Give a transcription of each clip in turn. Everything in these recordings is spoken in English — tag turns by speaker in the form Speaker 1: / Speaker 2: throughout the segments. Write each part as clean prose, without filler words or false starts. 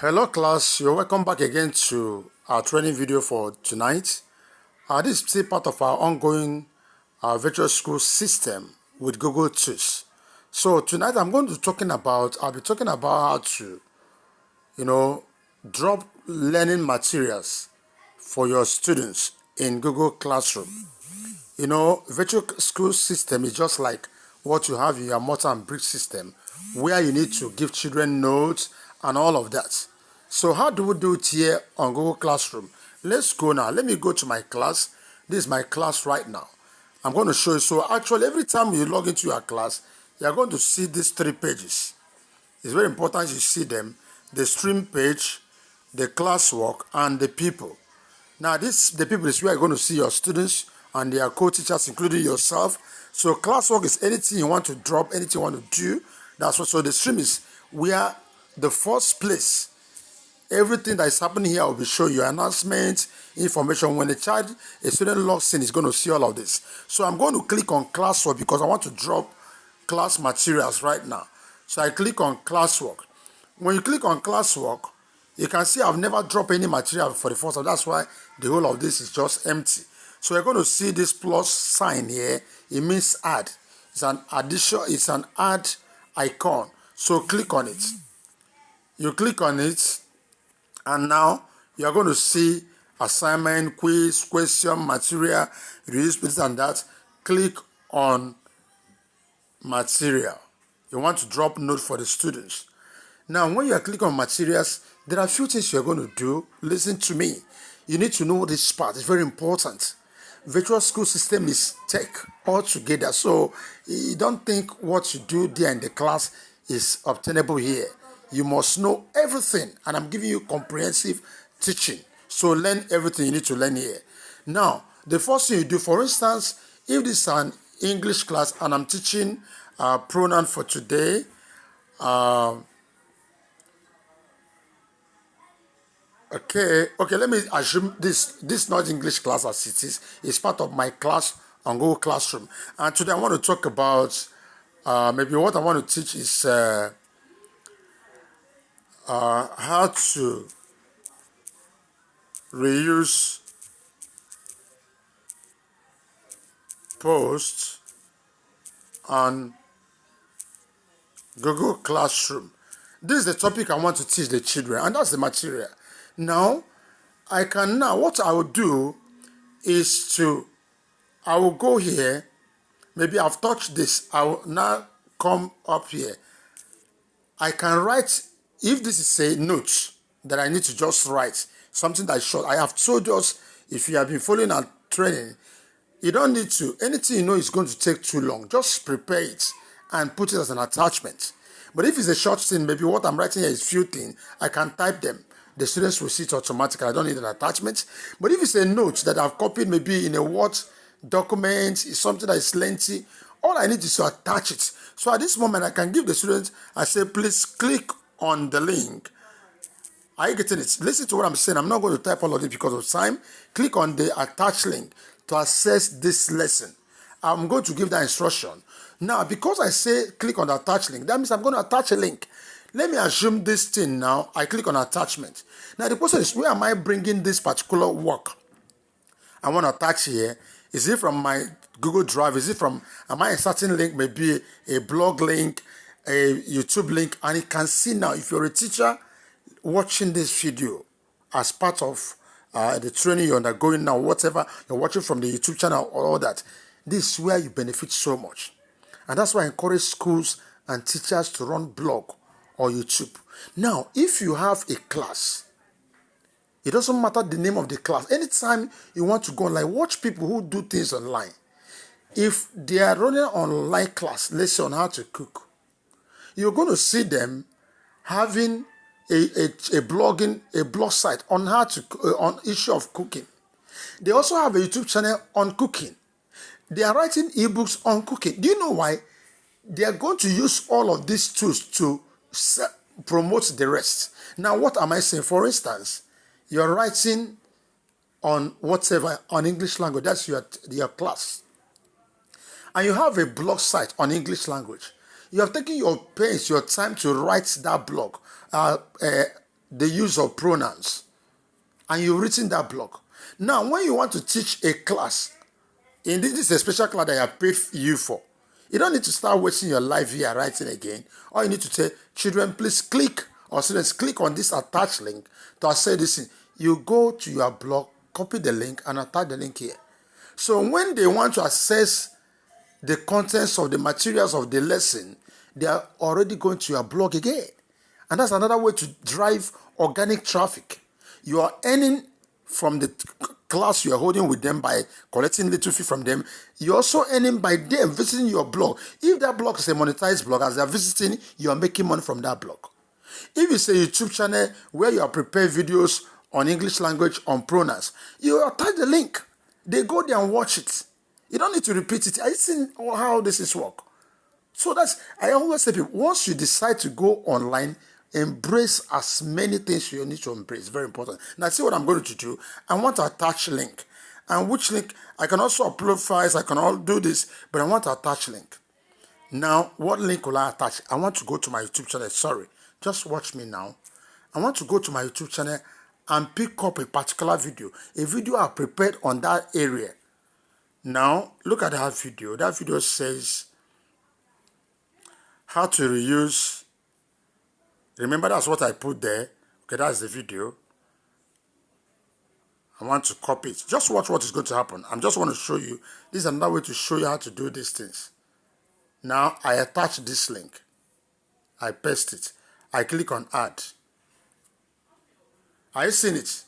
Speaker 1: Hello class, you're welcome back again to our training video for tonight. This is still part of our ongoing virtual school system with Google Tools. So tonight I'll be talking about how to, drop learning materials for your students in Google Classroom. Virtual school system is just like what you have in your mortar and brick system, where you need to give children notes and all of that. So how do we do it here on Google Classroom? Let's go now. Let me go to my class. This is my class right now. I'm going to show you. So actually, every time you log into your class, you're going to see these 3 pages. It's very important you see them. The stream page, the classwork, and the people. Now, the people is where you're going to see your students and their co-teachers, including yourself. So classwork is anything you want to drop, anything you want to do. That's what. So the stream is where the first place. Everything that is happening here will be showing you announcements, information. When a student logs in, is going to see all of this. So I'm going to click on classwork because I want to drop class materials right now. So I click on classwork. When you click on classwork, you can see I've never dropped any material for the first time. That's why the whole of this is just empty. So you're going to see this plus sign here. It means add. It's an addition. It's an add icon. So click on it. You click on it. And now you're going to see assignment, quiz, question, material, release, this and that. Click on material. You want to drop note for the students. Now, when you click on materials, there are a few things you're going to do. Listen to me. You need to know this part. It's very important. Virtual school system is tech altogether. So you don't think what you do there in the class is obtainable here. You must know everything, and I'm giving you comprehensive teaching. So learn everything you need to learn here. Now, the first thing you do, for instance, if this is an English class and I'm teaching pronoun for today, okay, let me assume this is not English class as it is. It's part of my class on Google Classroom. And today I want to talk about, maybe what I want to teach is how to reuse posts on Google Classroom. This is the topic I want to teach the children, and that's the material. Now, what I will do is I will go here. Maybe I've touched this. I will now come up here. I can write. If this is a note that I need to just write, something that's short, I have told us, if you have been following our training, you don't need to, anything you know is going to take too long, just prepare it and put it as an attachment. But if it's a short thing, maybe what I'm writing here is few things, I can type them. The students will see it automatically. I don't need an attachment. But if it's a note that I've copied maybe in a Word document, it's something that is lengthy, all I need is to attach it. So at this moment, I can give the students, I say, please click on the link. Are you getting it? Listen to what I'm saying. I'm not going to type all of it because of time. Click on the attached link to access this lesson. I'm going to give that instruction. Now, because I say click on the attached link, that means I'm going to attach a link. Let me assume this thing now. I click on attachment. Now, the question is, where am I bringing this particular work I want to attach here? Is it from my Google Drive? Am I inserting link, maybe a blog link, a YouTube link? And you can see now, if you're a teacher watching this video as part of the training you're undergoing now, whatever you're watching from the YouTube channel or all that, this is where you benefit so much. And that's why I encourage schools and teachers to run blog or YouTube. Now, if you have a class, it doesn't matter the name of the class. Anytime you want to go online, watch people who do things online. If they are running an online class, let's say on how to cook, you're going to see them having a blog site on how to on issue of cooking. They also have a YouTube channel on cooking. They are writing ebooks on cooking. Do you know why? They are going to use all of these tools to promote the rest. Now, what am I saying? For instance, you're writing on whatever, on English language. That's your class. And you have a blog site on English language. You have taken your pace, your time to write that blog. the use of pronouns, and you've written that blog. Now, when you want to teach a class, and this is a special class that I have paid you for, you don't need to start wasting your life here writing again. All you need to say, children, please click, or students, click on this attached link to access this thing. You go to your blog, copy the link, and attach the link here. So when they want to access the contents of the materials of the lesson, they are already going to your blog again. And that's another way to drive organic traffic. You are earning from the class you are holding with them by collecting little fee from them. You're also earning by them visiting your blog. If that blog is a monetized blog, as they're visiting, you are making money from that blog. If it's a YouTube channel where you are preparing videos on English language, on pronouns, you attach the link. They go there and watch it. You don't need to repeat it. Are you seeing how this is work? So I always say people, once you decide to go online, embrace as many things you need to embrace. Very important. Now, see what I'm going to do. I want to attach link. And which link? I can also upload files. I can all do this, but I want to attach link. Now, what link will I attach? I want to go to my YouTube channel. Sorry. Just watch me now. I want to go to my YouTube channel and pick up a particular video. A video I prepared on that area. Now, look at that video. That video says how to reuse. Remember, that's what I put there. Okay, that's the video. I want to copy it. Just watch what is going to happen. I just want to show you. This is another way to show you how to do these things. Now, I attach this link. I paste it. I click on add. Are you seeing it?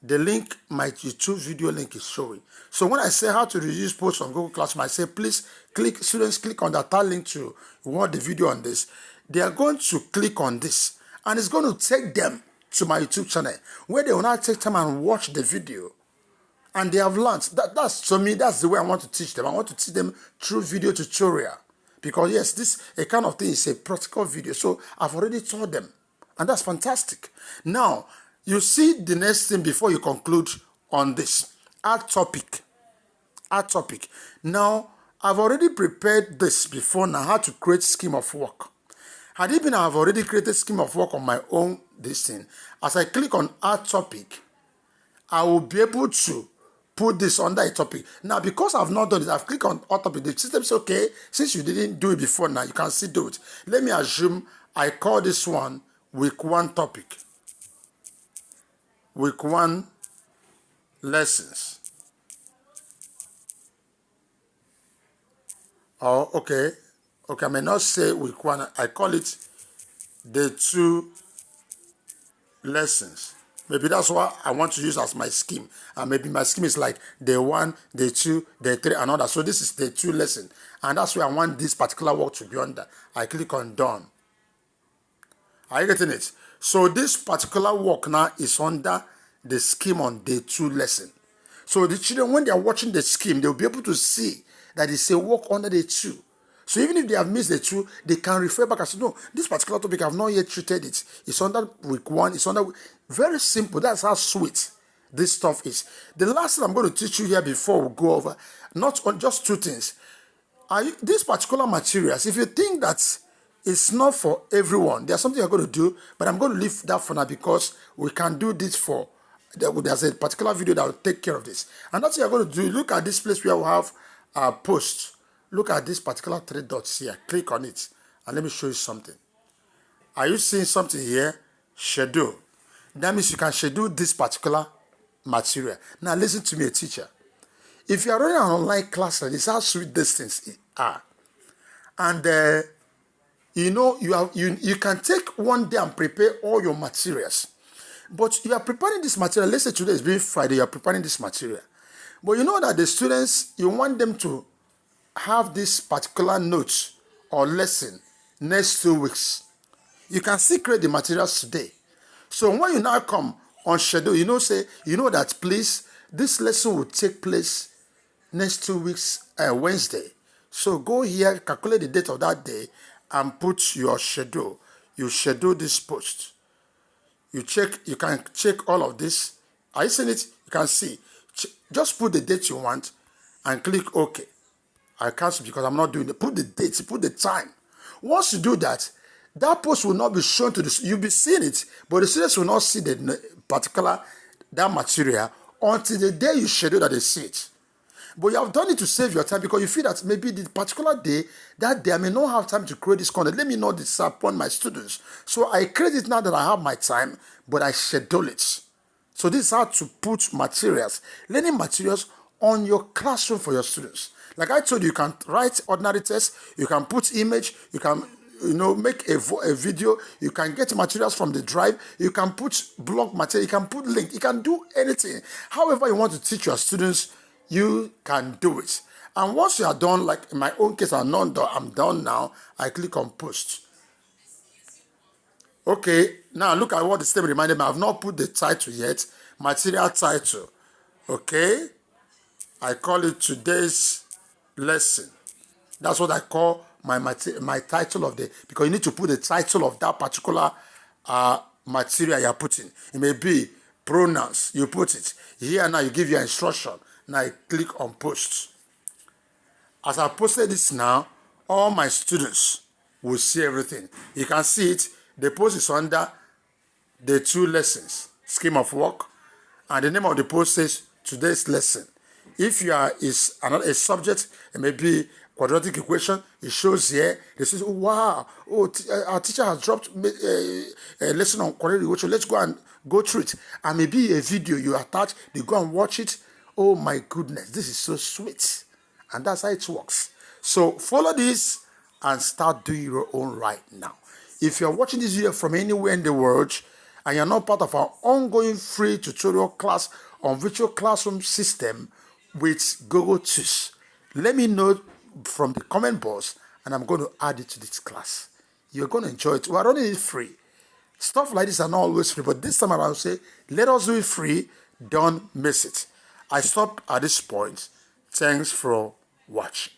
Speaker 1: The link, my YouTube video link is showing. So when I say how to reuse posts on Google Classroom, I say please click, students click on that link to watch the video on this. They are going to click on this and it's going to take them to my YouTube channel where they will now take time and watch the video. And they have learned. That's to me, that's the way I want to teach them. I want to teach them through video tutorial. Because yes, this a kind of thing is a practical video. So I've already taught them. And that's fantastic. Now, you see the next thing before you conclude on this. Add topic. Add topic. Now, I've already prepared this before now, how to create scheme of work. Had it been I've already created scheme of work on my own, this thing. As I click on add topic, I will be able to put this under a topic. Now, because I've not done it, I've clicked on add topic. The system says, okay, since you didn't do it before now, you can still do it. Let me assume I call this one week 1 topic. Week 1 lessons. Oh, okay. Okay, I may not say week 1. I call it day 2 lessons. Maybe that's what I want to use as my scheme. And maybe my scheme is like day 1, day 2, day 3, and all that. So this is day 2 lesson. And that's where I want this particular work to be under. I click on done. Are you getting it? So this particular work now is under the scheme on day 2 lesson. So the children, when they are watching the scheme, they'll be able to see that it's a work under day 2. So even if they have missed the 2, they can refer back and say, no, this particular topic, I've not yet treated it. It's under week 1. It's under... Very simple. That's how sweet this stuff is. The last thing I'm going to teach you here before we go over, not on just 2 things. These particular materials, if you think that it's not for everyone, there's something you're going to do, but I'm going to leave that for now because we can do this for... There's a particular video that will take care of this. And that's what you're going to do. Look at this place where we have our post. Look at this particular 3 dots here. Click on it. And let me show you something. Are you seeing something here? Schedule. That means you can schedule this particular material. Now listen to me, a teacher. If you are running an online class like this, how sweet these things are. And you can take one day and prepare all your materials. But you are preparing this material. Let's say today is being Friday, you are preparing this material. But you know that the students, you want them to have this particular note or lesson next 2 weeks. You can still create the materials today. So when you now come on schedule, you know that please, this lesson will take place next 2 weeks, Wednesday. So go here, calculate the date of that day, and put your schedule. You schedule this post. You can check all of this. Are you seeing it? You can see. Just put the date you want and click OK. I cancel because I'm not doing it. Put the date, put the time. Once you do that, that post will not be shown to the, you'll be seeing it, but the students will not see the particular, that material until the day you schedule that they see it. But you have done it to save your time because you feel that maybe the particular day, that day I may not have time to create this content. Let me not disappoint my students. So I create it now that I have my time, but I schedule it. So this is how to put materials, learning materials on your classroom for your students. Like I told you, you can write ordinary tests, you can put image, you can make a video, you can get materials from the drive, you can put blog material, you can put link, you can do anything. However you want to teach your students, you can do it. And once you are done, like in my own case, I'm done now, I click on post. Okay, now look at what the step reminded me. I have not put the title yet, material title. Okay, I call it today's lesson. That's what I call my title of the, because you need to put the title of that particular material you're putting. It may be pronouns, you put it. Here now you give your instruction. Now I click on post. As I posted this now, all my students will see everything. You can see it. The post is under the 2 lessons, scheme of work, and the name of the post says today's lesson. If you are a subject, it may be quadratic equation, it shows here. They say, oh, wow, our teacher has dropped a lesson on quadratic equation. Let's go and go through it. And maybe a video you attach, they go and watch it. Oh my goodness, this is so sweet. And that's how it works. So follow this and start doing your own right now. If you're watching this video from anywhere in the world and you're not part of our ongoing free tutorial class on virtual classroom system with Google Tools, let me know from the comment box and I'm going to add it to this class. You're going to enjoy it. We're running it free. Stuff like this are not always free, but this time around, say, let us do it free. Don't miss it. I stop at this point. Thanks for watching.